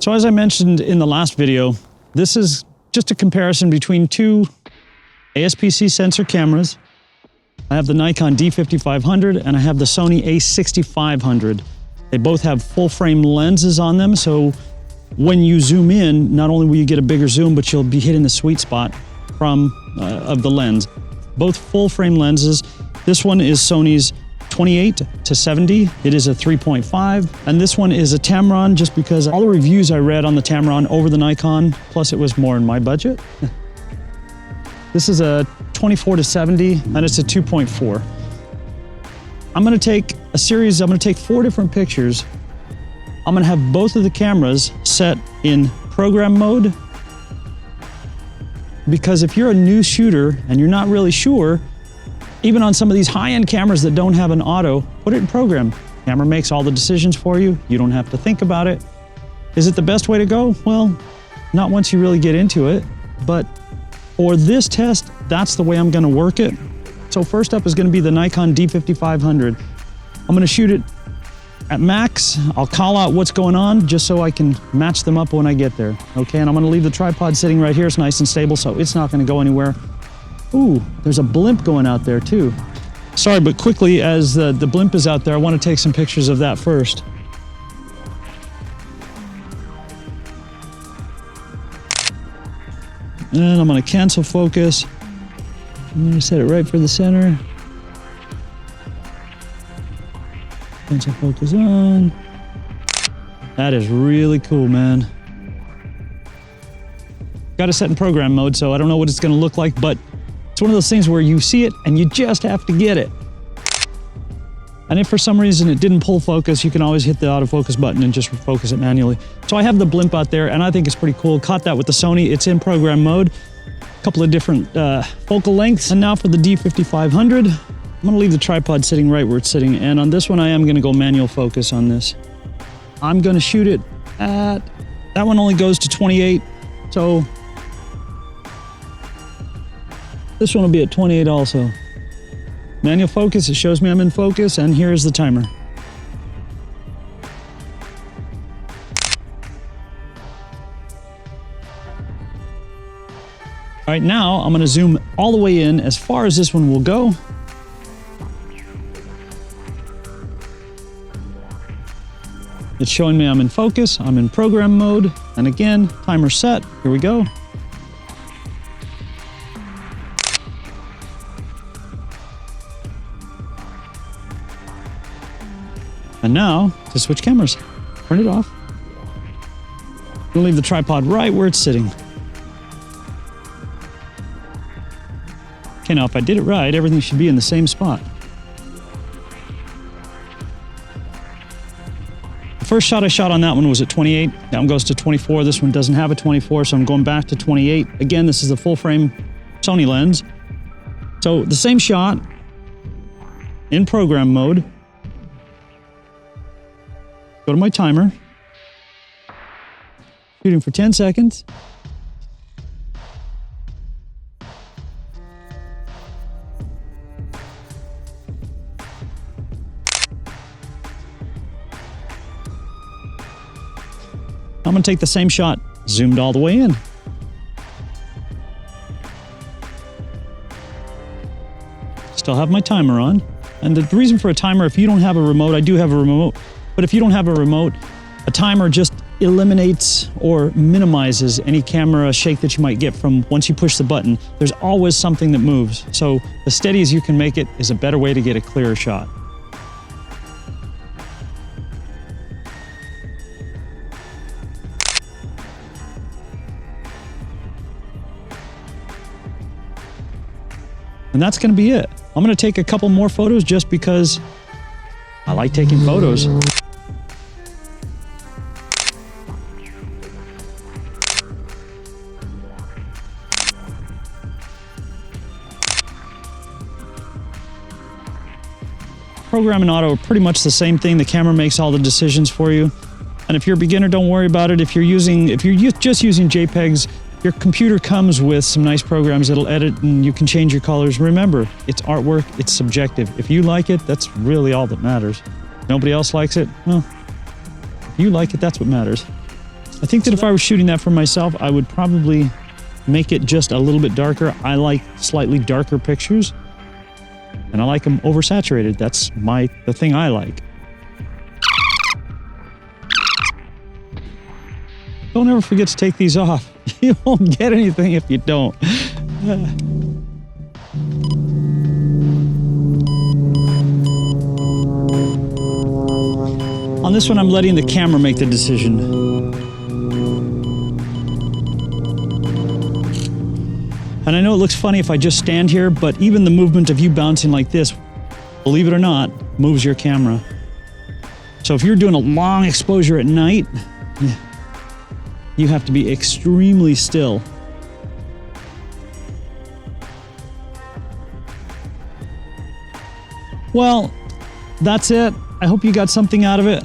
So as I mentioned in the last video, this is just a comparison between two ASP-C sensor cameras. I have the Nikon D5500 and I have the Sony A6500. They both have full frame lenses on them, so when you zoom in, not only will you get a bigger zoom, but you'll be hitting the sweet spot of the lens. Both full frame lenses. This one is Sony's 28-70. It is a 3.5, and this one is a Tamron, just because all the reviews I read on the Tamron over the Nikon, plus it was more in my budget. This is a 24-70, and it's a 2.4. I'm gonna take a series, I'm gonna take 4 different pictures. I'm gonna have both of the cameras set in program mode, because if you're a new shooter and you're not really sure, even on some of these high-end cameras that don't have an auto, put it in program. Camera makes all the decisions for you. You don't have to think about it. Is it the best way to go? Well, not once you really get into it, but for this test, that's the way I'm gonna work it. So first up is gonna be the Nikon D5500. I'm gonna shoot it at max. I'll call out what's going on just so I can match them up when I get there. Okay, and I'm gonna leave the tripod sitting right here. It's nice and stable, so it's not gonna go anywhere. Ooh, there's a blimp going out there too. Sorry, but quickly, as the blimp is out there, I wanna take some pictures of that first. And I'm gonna cancel focus. I'm gonna set it right for the center. Cancel focus on. That is really cool, man. Got it set in program mode, so I don't know what it's gonna look like, but it's one of those things where you see it and you just have to get it. And if for some reason it didn't pull focus, you can always hit the autofocus button and just focus it manually. So I have the blimp out there and I think it's pretty cool. Caught that with the Sony, it's in program mode. A couple of different focal lengths. And now for the D5500, I'm gonna leave the tripod sitting right where it's sitting. And on this one, I am gonna go manual focus on this. I'm gonna shoot it at, that one only goes to 28. So this one will be at 28 also. Manual focus, it shows me I'm in focus, and here's the timer. All right, now I'm gonna zoom all the way in as far as this one will go. It's showing me I'm in focus, I'm in program mode, and again, timer set, here we go. And now, to switch cameras, turn it off. I'm gonna leave the tripod right where it's sitting. Okay, now if I did it right, everything should be in the same spot. The first shot I shot on that one was at 28. That one goes to 24. This one doesn't have a 24, so I'm going back to 28. Again, this is a full frame Sony lens. So the same shot in program mode. Go to my timer, shooting for 10 seconds. I'm gonna take the same shot, zoomed all the way in. Still have my timer on. And the reason for a timer, if you don't have a remote, I do have a remote, but if you don't have a remote, a timer just eliminates or minimizes any camera shake that you might get from once you push the button. There's always something that moves. So as steady as you can make it is a better way to get a clearer shot. And that's gonna be it. I'm gonna take a couple more photos just because I like taking photos. Program and auto are pretty much the same thing. The camera makes all the decisions for you. And if you're a beginner, don't worry about it. If you're just using JPEGs, your computer comes with some nice programs that'll edit and you can change your colors. Remember, it's artwork, it's subjective. If you like it, that's really all that matters. Nobody else likes it, well, if you like it, that's what matters. I think that if I were shooting that for myself, I would probably make it just a little bit darker. I like slightly darker pictures, and I like them oversaturated. That's the thing I like. Don't ever forget to take these off. You won't get anything if you don't. On this one, I'm letting the camera make the decision. And I know it looks funny if I just stand here, but even the movement of you bouncing like this, believe it or not, moves your camera. So if you're doing a long exposure at night, you have to be extremely still. Well, that's it. I hope you got something out of it.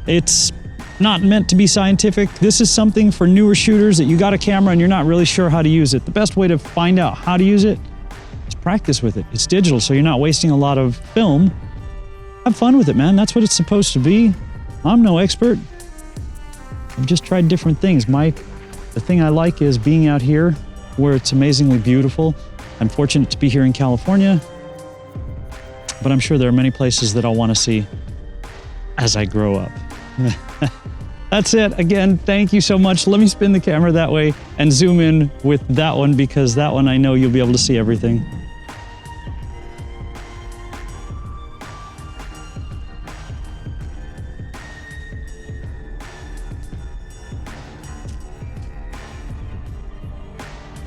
It's not meant to be scientific. This is something for newer shooters that you got a camera and you're not really sure how to use it. The best way to find out how to use it is practice with it. It's digital, so you're not wasting a lot of film. Have fun with it, man. That's what it's supposed to be. I'm no expert. I've just tried different things. The thing I like is being out here where it's amazingly beautiful. I'm fortunate to be here in California, but I'm sure there are many places that I'll want to see as I grow up. That's it. Again, thank you so much. Let me spin the camera that way and zoom in with that one, because that one I know you'll be able to see everything.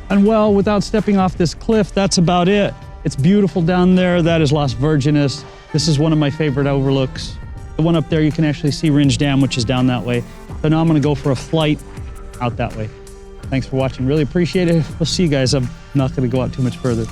And well, without stepping off this cliff, that's about it. It's beautiful down there. That is Las Virgenes. This is one of my favorite overlooks. The one up there, you can actually see Ringe Dam, which is down that way. So now I'm gonna go for a flight out that way. Thanks for watching, really appreciate it. We'll see you guys. I'm not gonna go out too much further.